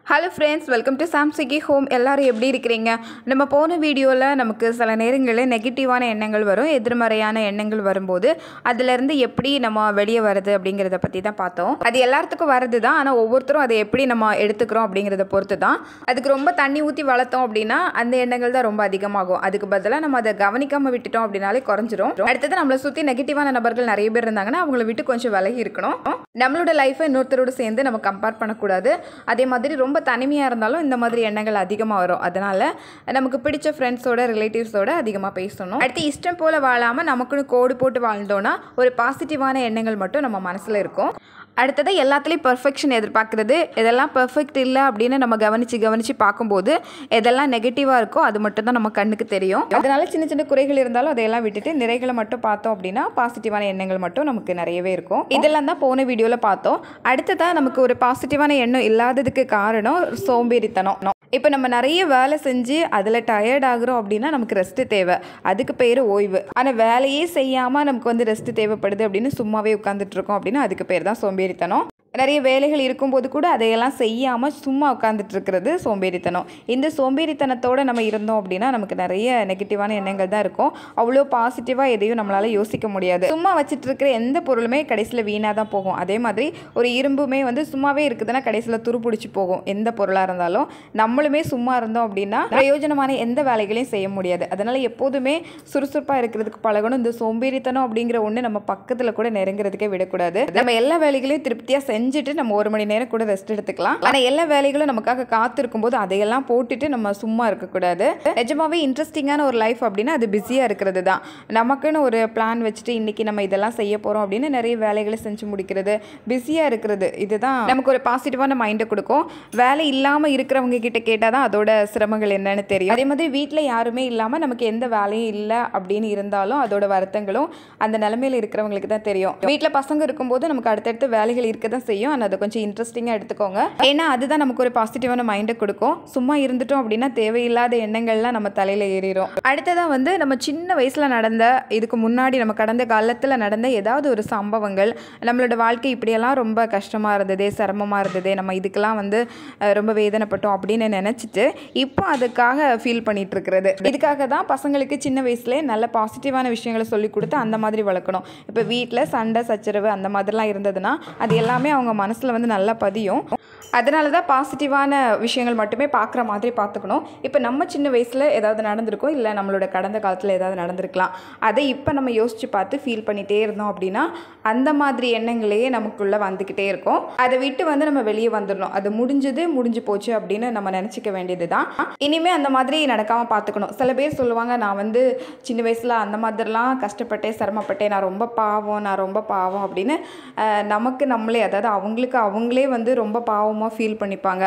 Hello friends, welcome to சாம்சிகி home. எல்லோரும் எப்படி இருக்கிறீங்க? நம்ம போன வீடியோவில் நமக்கு சில நேரங்களில் நெகட்டிவான எண்ணங்கள் வரும், எதிர்மறையான எண்ணங்கள் வரும்போது அதிலேருந்து எப்படி நம்ம வெளியே வருது அப்படிங்கிறத பற்றி தான் பார்த்தோம். அது எல்லாத்துக்கும் வருது தான், ஆனால் ஒவ்வொருத்தரும் அதை எப்படி நம்ம எடுத்துக்கிறோம் அப்படிங்கிறத பொறுத்து தான். அதுக்கு ரொம்ப தண்ணி ஊற்றி வளர்த்தோம் அப்படின்னா அந்த எண்ணங்கள் தான் ரொம்ப அதிகமாகும். அதுக்கு பதிலாக நம்ம அதை கவனிக்காமல் விட்டுட்டோம் அப்படின்னாலே குறைஞ்சிரும். அடுத்தது நம்மளை சுற்றி நெகட்டிவான நபர்கள் நிறைய பேர் இருந்தாங்கன்னா அவங்கள விட்டு கொஞ்சம் விலகி இருக்கணும். நம்மளோட லைஃப்பை இன்னொருத்தரோடு சேர்ந்து நம்ம கம்பேர் பண்ணக்கூடாது. அதே மாதிரி ரொம்ப தனிமையாக இருந்தாலும் இந்த மாதிரி எண்ணங்கள் அதிகமாக வரும். அதனால் நமக்கு பிடிச்ச ஃப்ரெண்ட்ஸோட ரிலேட்டிவ்ஸோட அதிகமாக பேசணும். அடுத்து இஷ்டம் போல் வாழாமல் நமக்குன்னு கோடு போட்டு வாழ்ந்தோன்னா ஒரு பாசிட்டிவான எண்ணங்கள் மட்டும் நம்ம மனசில் இருக்கும். அடுத்தது எல்லாத்துலேயும் பெர்ஃபெக்ஷன் எதிர்பார்க்குறது, இதெல்லாம் பெர்ஃபெக்ட் இல்லை அப்படின்னு நம்ம கவனித்து பார்க்கும்போது எதெல்லாம் நெகட்டிவாக இருக்கோ அது மட்டும் தான் நம்ம கண்ணுக்கு தெரியும். அதனால சின்ன சின்ன குறைகள் இருந்தாலும் அதையெல்லாம் விட்டுட்டு நிறைகளை மட்டும் பார்த்தோம் அப்படின்னா பாசிட்டிவான எண்ணங்கள் மட்டும் நமக்கு நிறையவே இருக்கும். இதெல்லாம் தான் போன வீடியோவில் பார்த்தோம். அடுத்ததான் நமக்கு ஒரு பாசிட்டிவான எண்ணம் இல்லாததுக்கு காரணம் சோம்பேறித்தனம். இப்போ நம்ம நிறைய வேலை செஞ்சு அதில் டயர்ட் ஆகுறோம் அப்படின்னா நமக்கு ரெஸ்ட்டு தேவை, அதுக்கு பேர் ஓய்வு. ஆனால் வேலையே செய்யாமல் நமக்கு ரெஸ்ட்டு தேவைப்படுது அப்படின்னு சும்மாவே உட்காந்துட்டு இருக்கோம் அப்படின்னா அதுக்கு பேர் தான் சோம்பேறித்தனம். நிறைய வேலைகள் இருக்கும்போது கூட அதையெல்லாம் செய்யாமல் சும்மா உட்காந்துட்டு இருக்கிறது சோம்பேறித்தனம். இந்த சோம்பேறித்தனத்தோடு நம்ம இருந்தோம் அப்படின்னா நமக்கு நிறைய நெகட்டிவான எண்ணங்கள் தான் இருக்கும். அவ்வளோ பாசிட்டிவாக எதையும் நம்மளால் யோசிக்க முடியாது. சும்மா வச்சுட்டு இருக்கிற எந்த பொருளுமே கடைசியில் வீணாக தான் போகும். அதே மாதிரி ஒரு இரும்புமே சும்மாவே இருக்குதுன்னா கடைசியில் துருப்பிடிச்சி போகும். எந்த பொருளாக இருந்தாலும் நம்மளுமே சும்மா இருந்தோம் அப்படின்னா பிரயோஜனமான எந்த வேலைகளையும் செய்ய முடியாது. அதனால் எப்போதுமே சுறுசுறுப்பாக இருக்கிறதுக்கு பழகணும். இந்த சோம்பேறித்தனம் அப்படிங்கிற ஒன்று நம்ம பக்கத்தில் கூட நெருங்கிறதுக்கே விடக்கூடாது. நம்ம எல்லா வேலைகளையும் திருப்தியாக செஞ்சுட்டு நம்ம 1 மணி நேரம் கூட ரெஸ்ட் எடுத்துக்கலாம். ஆனால் எல்லா வேலைகளும் நமக்காக காத்திருக்கும் போது அதையெல்லாம் போட்டுட்டு நம்ம சும்மா இருக்கக்கூடாது. நிஜமாவே இன்ட்ரெஸ்டிங்கான ஒரு லைஃப் அப்படின்னா அது பிஸியாக இருக்கிறது தான். நமக்குன்னு ஒரு பிளான் வச்சுட்டு இன்றைக்கி நம்ம இதெல்லாம் செய்ய போகிறோம் அப்படின்னு நிறைய வேலைகளை செஞ்சு முடிக்கிறது, பிஸியாக இருக்கிறது, இதுதான் நமக்கு ஒரு பாசிட்டிவான மைண்டை கொடுக்கும். வேலை இல்லாமல் இருக்கிறவங்க கிட்ட கேட்டால் தான் அதோட சிரமங்கள் என்னன்னு தெரியும். அதே மாதிரி வீட்டில் யாருமே இல்லாமல் நமக்கு எந்த வேலையும் இல்லை அப்படின்னு இருந்தாலும் அதோட வருத்தங்களும் அந்த நிலைமையில் இருக்கிறவங்களுக்கு தான் தெரியும். வீட்டில் பசங்க இருக்கும்போது நமக்கு அடுத்தடுத்த வேலைகள் இருக்க தான் செய்யும். ஆனால் அதை கொஞ்சம் இன்ட்ரெஸ்டிங்காக எடுத்துக்கோங்க. ஏன்னா அதுதான் நமக்கு ஒரு பாசிட்டிவான மைண்டை கொடுக்கும். சும்மா இருந்துட்டோம் அப்படின்னா தேவையில்லாத எண்ணங்கள்லாம் நம்ம தலையில் ஏறிடும். அடுத்ததான் நம்ம சின்ன வயசில் நடந்த, இதுக்கு முன்னாடி நம்ம கடந்த காலத்தில் நடந்த ஏதாவது ஒரு சம்பவங்கள், நம்மளோட வாழ்க்கை இப்படியெல்லாம் ரொம்ப கஷ்டமாக இருந்தது, சிரமமாக இருந்தது, நம்ம இதுக்கெல்லாம் ரொம்ப வேதனைப்பட்டோம் அப்படின்னு நினச்சிட்டு இப்போ அதுக்காக ஃபீல் பண்ணிட்டு இருக்கிறது. இதுக்காக தான் பசங்களுக்கு சின்ன வயசுலேயே நல்ல பாசிட்டிவான விஷயங்களை சொல்லி கொடுத்து அந்த மாதிரி வளர்க்கணும். இப்போ வீட்டில் சண்டை சச்சரவு அந்த மாதிரிலாம் இருந்ததுன்னா அது எல்லாமே அவங்க மனசில் நல்லா பதியும். அதனால தான் பாசிட்டிவான விஷயங்கள் மட்டுமே பார்க்குற மாதிரி பார்த்துக்கணும். இப்போ நம்ம சின்ன வயசில் ஏதாவது நடந்திருக்கோம், இல்லை நம்மளோட கடந்த காலத்தில் ஏதாவது நடந்திருக்கலாம், அதை இப்போ நம்ம யோசித்து பார்த்து ஃபீல் பண்ணிகிட்டே இருந்தோம் அப்படின்னா அந்த மாதிரி எண்ணங்களையே நமக்குள்ளே வந்துக்கிட்டே இருக்கும். அதை விட்டு நம்ம வெளியே வந்துடணும். அது முடிஞ்சு போச்சு அப்படின்னு நம்ம நினச்சிக்க வேண்டியது தான். இனிமேல் அந்த மாதிரி நடக்காமல் பார்த்துக்கணும். சில பேர் சொல்லுவாங்க, நான் சின்ன வயசில் அந்த மாதிரிலாம் கஷ்டப்பட்டேன், சிரமப்பட்டேன், நான் ரொம்ப பாவம் அப்படின்னு நமக்கு நம்மளே, அதாவது அவங்களுக்கு அவங்களே ரொம்ப பாவமாக ஃபீல் பண்ணிப்பாங்க.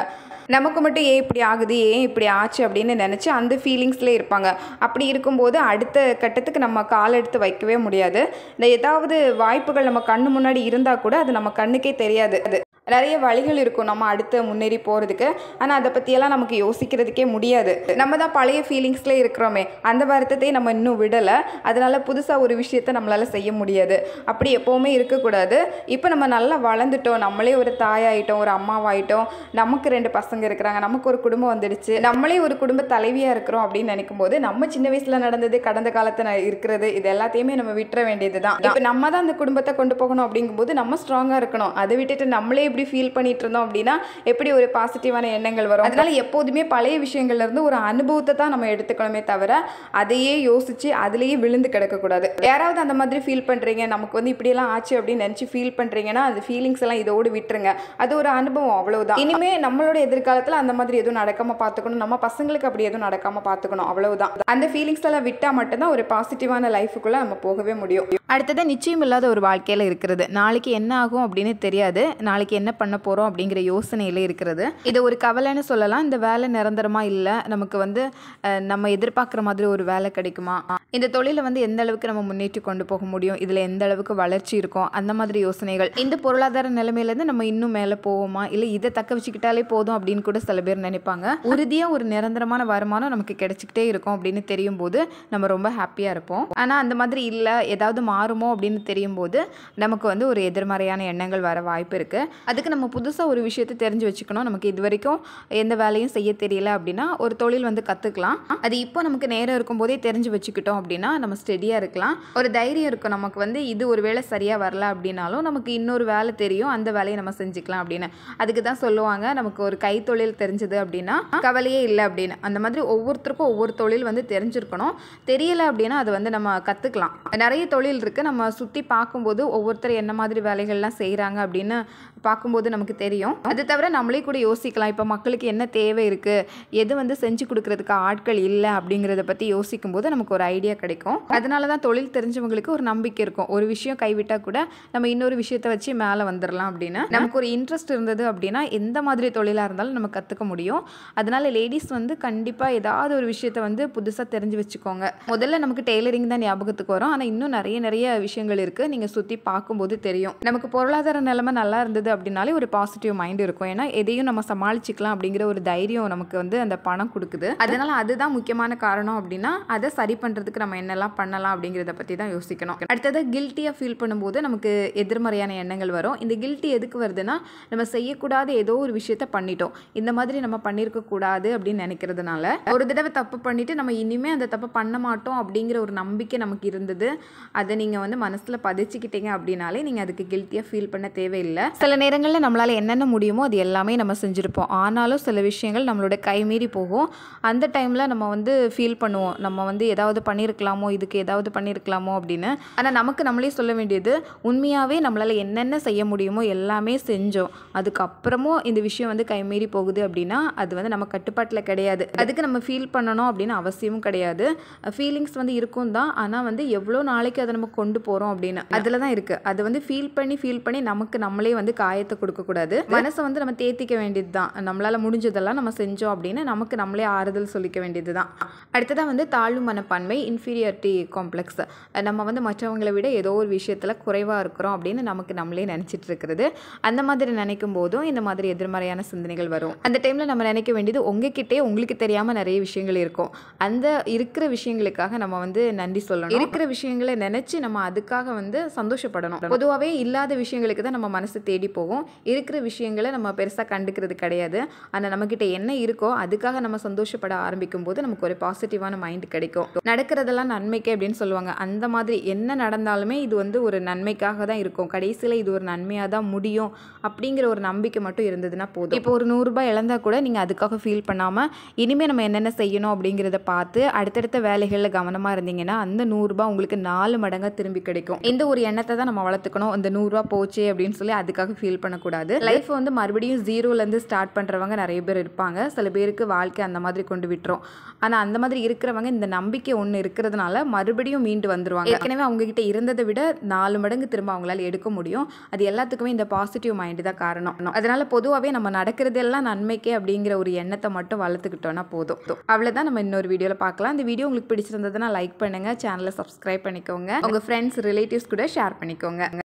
நமக்கு மட்டும் ஏன் இப்படி ஆகுது, ஏன் இப்படி ஆச்சு அப்படின்னு நினச்சி அந்த ஃபீலிங்ஸ்லேயே இருப்பாங்க. அப்படி இருக்கும்போது அடுத்த கட்டத்துக்கு நம்ம கால் எடுத்து வைக்கவே முடியாது. இந்த ஏதாவது வாய்ப்புகள் நம்ம கண்ணு முன்னாடி இருந்தால் கூட அது நம்ம கண்ணுக்கே தெரியாது. அது நிறைய வழிகள் இருக்கும் நம்ம அடுத்து முன்னேறி போகிறதுக்கு. ஆனால் அதை பற்றியெல்லாம் நமக்கு யோசிக்கிறதுக்கே முடியாது. நம்ம தான் பழைய ஃபீலிங்ஸ்லேயே இருக்கிறோமே, அந்த வருத்தத்தை நம்ம இன்னும் விடலை. அதனால் புதுசாக ஒரு விஷயத்தை நம்மளால் செய்ய முடியாது. அப்படி எப்போவுமே இருக்கக்கூடாது. இப்போ நம்ம நல்லா வளர்ந்துட்டோம், நம்மளே ஒரு தாயாயிட்டோம், ஒரு அம்மாவாயிட்டோம், நமக்கு 2 பசங்க இருக்கிறாங்க, நமக்கு ஒரு குடும்பம் வந்துடுச்சு, நம்மளே ஒரு குடும்ப தலைவியாக இருக்கிறோம் அப்படின்னு நினைக்கும் போது நம்ம சின்ன வயசில் நடந்தது, கடந்த காலத்தில் இருக்கிறது, இது எல்லாத்தையுமே நம்ம விட்டுற வேண்டியது தான். இப்போ நம்ம தான் அந்த குடும்பத்தை கொண்டு போகணும் அப்படிங்கும்போது நம்ம ஸ்ட்ராங்காக இருக்கணும். அதை விட்டுட்டு நம்மளே ஃபீல் பண்ணிட்டு இருந்தோம் அப்படின்னா எப்படி ஒரு பாசிட்டிவான எண்ணங்கள் வரும்? அதனால எப்போதுமே பழைய விஷயங்கள்ல இருந்து ஒரு அனுபவத்தை தான் நம்ம எடுத்துக்கணுமே தவிர அதையே யோசிச்சு அதுலேயே விழுந்து கிடக்கக்கூடாது. யாராவது அந்த மாதிரி ஃபீல் பண்றீங்க, நமக்கு இப்படியெல்லாம் ஆச்சு அப்படின்னு நினச்சி ஃபீல் பண்றீங்கன்னா அந்த ஃபீலிங்ஸ் எல்லாம் இதோடு விட்டுருங்க. அது ஒரு அனுபவம், அவ்வளவுதான். இனிமே நம்மளோட எதிர்காலத்தில் அந்த மாதிரி எதுவும் நடக்காம பார்த்துக்கணும், நம்ம பசங்களுக்கு அப்படி எதுவும் நடக்காம பார்த்துக்கணும், அவ்வளவுதான். அந்த ஃபீலிங்ஸ் எல்லாம் விட்டா மட்டும்தான் ஒரு பாசிட்டிவான லைஃபுக்குள்ள நம்ம போகவே முடியும். அடுத்தது நிச்சயம் இல்லாத ஒரு வாழ்க்கையில் இருக்கிறது. நாளைக்கு என்ன ஆகும் அப்படின்னு தெரியாது, நாளைக்கு என்ன பண்ண போகிறோம் அப்படிங்கிற யோசனையிலே இருக்கிறது. இது ஒரு கவலைன்னு சொல்லலாம். இந்த வேலை நிரந்தரமாக இல்லை, நமக்கு நம்ம எதிர்பார்க்குற மாதிரி ஒரு வேலை கிடைக்குமா, இந்த தொழிலை எந்த அளவுக்கு நம்ம முன்னேற்றி கொண்டு போக முடியும், இதில் எந்த அளவுக்கு வளர்ச்சி இருக்கும், அந்த மாதிரி யோசனைகள். இந்த பொருளாதார நிலைமையிலேருந்து நம்ம இன்னும் மேலே போவோமா, இல்லை இதை தக்க வச்சுக்கிட்டாலே போதும் அப்படின்னு கூட சில பேர் நினைப்பாங்க. உறுதியாக ஒரு நிரந்தரமான வருமானம் நமக்கு கிடைச்சிக்கிட்டே இருக்கும் அப்படின்னு தெரியும் போது நம்ம ரொம்ப ஹாப்பியாக இருப்போம். ஆனால் அந்த மாதிரி இல்லை, ஏதாவது மாறுமோ அப்படின்னு தெரியும் போது நமக்கு ஒரு எதிர்மறையான எண்ணங்கள் வர வாய்ப்பு இருக்குது. அது அதுக்கு நம்ம புதுசாக ஒரு விஷயத்தை தெரிஞ்சு வச்சுக்கணும். நமக்கு இது வரைக்கும் எந்த வேலையும் செய்ய தெரியல அப்படின்னா ஒரு தொழில் வந்து கற்றுக்கலாம். அது இப்போ நமக்கு நேரம் இருக்கும்போதே தெரிஞ்சு வச்சுக்கிட்டோம் அப்படின்னா நம்ம ஸ்டெடியாக இருக்கலாம். ஒரு தைரியம் இருக்கும் நமக்கு வந்து இது ஒரு வேலை சரியாக வரல அப்படின்னாலும் நமக்கு இன்னொரு வேலை தெரியும், அந்த வேலையை நம்ம செஞ்சுக்கலாம் அப்படின்னு. அதுக்கு தான் சொல்லுவாங்க நமக்கு ஒரு கைத்தொழில் தெரிஞ்சது அப்படின்னா கவலையே இல்லை அப்படின்னு. அந்த மாதிரி ஒவ்வொருத்தருக்கும் ஒவ்வொரு தொழில் வந்து தெரிஞ்சிருக்கணும். தெரியலை அப்படின்னா அது வந்து நம்ம கற்றுக்கலாம். நிறைய தொழில் இருக்குது. நம்ம சுற்றி பார்க்கும்போது ஒவ்வொருத்தர் என்ன மாதிரி வேலைகள்லாம் செய்கிறாங்க அப்படின்னு பார்க்கும்போது நமக்கு தெரியும். அது தவிர நம்மளே கூட யோசிக்கலாம், இப்போ மக்களுக்கு என்ன தேவை இருக்குது, எது வந்து செஞ்சு கொடுக்கறதுக்கு ஆட்கள் இல்லை அப்படிங்கிறத பற்றி யோசிக்கும் போது நமக்கு ஒரு ஐடியா கிடைக்கும். அதனால தான் தொழில் தெரிஞ்சவங்களுக்கு ஒரு நம்பிக்கை இருக்கும். ஒரு விஷயம் கைவிட்டால் கூட நம்ம இன்னொரு விஷயத்தை வச்சு மேலே வந்துடலாம் அப்படின்னு. நமக்கு ஒரு இன்ட்ரெஸ்ட் இருந்தது அப்படின்னா எந்த மாதிரி தொழிலாக இருந்தாலும் நம்ம கற்றுக்க முடியும். அதனால லேடிஸ் வந்து கண்டிப்பாக ஏதாவது ஒரு விஷயத்தை வந்து புதுசாக தெரிஞ்சு வச்சுக்கோங்க. முதல்ல நமக்கு டெய்லரிங் தான் ஞாபகத்துக்கு வரும். ஆனால் இன்னும் நிறைய விஷயங்கள் இருக்குது. நீங்கள் சுற்றி பார்க்கும்போது தெரியும். நமக்கு பொருளாதார நிலைமை நல்லா இருந்தது அப்படின்னாலே ஒரு பாசிட்டிவ் மைண்ட் இருக்கும். ஏன்னா எதையும் நம்ம சமாளிச்சுக்கலாம் அப்படிங்கிற ஒரு தைரியம் நமக்கு வந்து அந்த பணம் கொடுக்குது. அதனால அதுதான் முக்கியமான காரணம் அப்படின்னா அதை சரி பண்ணுறதுக்கு நம்ம என்னெல்லாம் பண்ணலாம் அப்படிங்கிறத பற்றி தான் யோசிக்கணும். அடுத்தது கில்ட்டியாக ஃபீல் பண்ணும்போது நமக்கு எதிர்மறையான எண்ணங்கள் வரும். இந்த கில்ட்டி எதுக்கு வருதுன்னா நம்ம செய்யக்கூடாத ஏதோ ஒரு விஷயத்த பண்ணிட்டோம், இந்த மாதிரி நம்ம பண்ணியிருக்க கூடாது அப்படின்னு நினைக்கிறதுனால. ஒரு தடவை தப்பு பண்ணிட்டு நம்ம இனிமேல் அந்த தப்பு பண்ண மாட்டோம் அப்படிங்கிற ஒரு நம்பிக்கை நமக்கு இருந்தது, அதை நீங்கள் வந்து மனசில் பதிச்சுக்கிட்டீங்க அப்படின்னாலே நீங்கள் அதுக்கு கில்ட்டியாக ஃபீல் பண்ண தேவையில்லை. சில நேரங்களில் நம்மளால் என்னென்ன முடியுமோ அது எல்லாமே நம்ம செஞ்சுருப்போம். ஆனாலும் சில விஷயங்கள் நம்மளோட கைமீறி போகும். அந்த டைமில் நம்ம வந்து ஃபீல் பண்ணுவோம், நம்ம வந்து ஏதாவது பண்ணியிருக்கலாமோ, இதுக்கு ஏதாவது பண்ணியிருக்கலாமோ அப்படின்னு. ஆனால் நமக்கு நம்மளே சொல்ல வேண்டியது, உண்மையாகவே நம்மளால் என்னென்ன செய்ய முடியுமோ எல்லாமே செஞ்சோம், அதுக்கப்புறமும் இந்த விஷயம் வந்து கைமீறி போகுது அப்படின்னா அது வந்து நம்ம கட்டுப்பாட்டில் கிடையாது. அதுக்கு நம்ம ஃபீல் பண்ணணும் அப்படின்னு அவசியமும் கிடையாது. ஃபீலிங்ஸ் வந்து இருக்கும் தான், ஆனால் வந்து எவ்வளோ நாளைக்கு அதை நம்ம கொண்டு போகிறோம் அப்படின்னு அதில் தான் இருக்குது. அது வந்து ஃபீல் பண்ணி நமக்கு நம்மளே வந்து காயத்தை கொடுக்கக்கூடாது. மனசை வந்து நம்ம தேத்திக்க வேண்டியது தான். நம்மளால் முடிஞ்சதெல்லாம் நம்ம செஞ்சோம் அப்படின்னு நமக்கு நம்மளே ஆறுதல் சொல்லிக்க வேண்டியது தான். அடுத்ததாக வந்து தாழ்வு மனப்பான்மை, இன்ஃபீரியாரிட்டி காம்ப்ளெக்ஸ். நம்ம வந்து மற்றவங்களை விட ஏதோ ஒரு விஷயத்தில் குறைவாக இருக்கிறோம் அப்படின்னு நமக்கு நம்மளே நினச்சிட்டு இருக்கிறது. அந்த மாதிரி நினைக்கும் போதும் இந்த மாதிரி எதிர்மறையான சிந்தனைகள் வரும். அந்த டைமில் நம்ம நினைக்க வேண்டியது, உங்ககிட்டே உங்களுக்கு தெரியாமல் நிறைய விஷயங்கள் இருக்கும். அந்த இருக்கிற விஷயங்களுக்காக நம்ம வந்து நன்றி சொல்லணும். இருக்கிற விஷயங்களை நினச்சி நம்ம அதுக்காக வந்து சந்தோஷப்படணும். பொதுவாகவே இல்லாத விஷயங்களுக்கு தான் நம்ம மனசு தேடி போகும். இருக்கிற விஷயங்களை நம்ம பெருசாக கண்டுக்கிறது கிடையாது. ஆனால் நம்மக்கிட்ட என்ன இருக்கோ அதுக்காக நம்ம சந்தோஷப்பட ஆரம்பிக்கும் போது நமக்கு ஒரு பாசிட்டிவான மைண்ட் கிடைக்கும். நடக்கிறதெல்லாம் நன்மைக்கு அப்படின்னு சொல்லுவாங்க. அந்த மாதிரி என்ன நடந்தாலுமே இது வந்து ஒரு நன்மைக்காக தான் இருக்கும், கடைசியில் இது ஒரு நன்மையாக தான் முடியும் அப்படிங்கிற ஒரு நம்பிக்கை மட்டும் இருந்ததுன்னா போதும். இப்போ ஒரு 100 ரூபாய் இழந்தால் கூட நீங்கள் அதுக்காக ஃபீல் பண்ணாமல் இனிமேல் நம்ம என்னென்ன செய்யணும் அப்படிங்கிறத பார்த்து அடுத்தடுத்த வேலைகளில் கவனமாக இருந்தீங்கன்னா அந்த 100 ரூபாய் உங்களுக்கு 4 மடங்காக திரும்பி கிடைக்கும். இந்த ஒரு எண்ணத்தை தான் நம்ம வளர்த்துக்கணும். இந்த 100 ரூபா போச்சு அப்படின்னு சொல்லி அதுக்காக ஃபீல் பண்ணக்கூடாது. லைஃப் வந்து மறுபடியும் ஜீரோலேருந்து ஸ்டார்ட் பண்ணுறவங்க நிறைய பேர் இருப்பாங்க. சில பேருக்கு வாழ்க்கை அந்த மாதிரி கொண்டு விட்டுரும். ஆனால் அந்த மாதிரி இருக்கிறவங்க இந்த நம்பிக்கை ஒன்று இருக்கிறதுனால மறுபடியும் மீண்டு வந்துடுவாங்க. ஏற்கனவே அவங்ககிட்ட இருந்ததை விட 4 மடங்கு திரும்ப அவங்களால எடுக்க முடியும். அது எல்லாத்துக்குமே இந்த பாசிட்டிவ் மைண்டு தான் காரணம். அதனால பொதுவாகவே நம்ம நடக்கிறதெல்லாம் நன்மைக்கே அப்படிங்கிற ஒரு எண்ணத்தை மட்டும் வளர்த்துக்கிட்டோன்னா போதும். அவ்வளோதான். நம்ம இன்னொரு வீடியோவில் பார்க்கலாம். இந்த வீடியோ உங்களுக்கு பிடிச்சிருந்ததுன்னா லைக் பண்ணுங்கள், சேனலை சப்ஸ்கிரைப் பண்ணிக்கோங்க, உங்கள் ஃப்ரெண்ட்ஸ் ரிலேட்டிவ்ஸ் கூட ஷேர் பண்ணிக்கோங்க.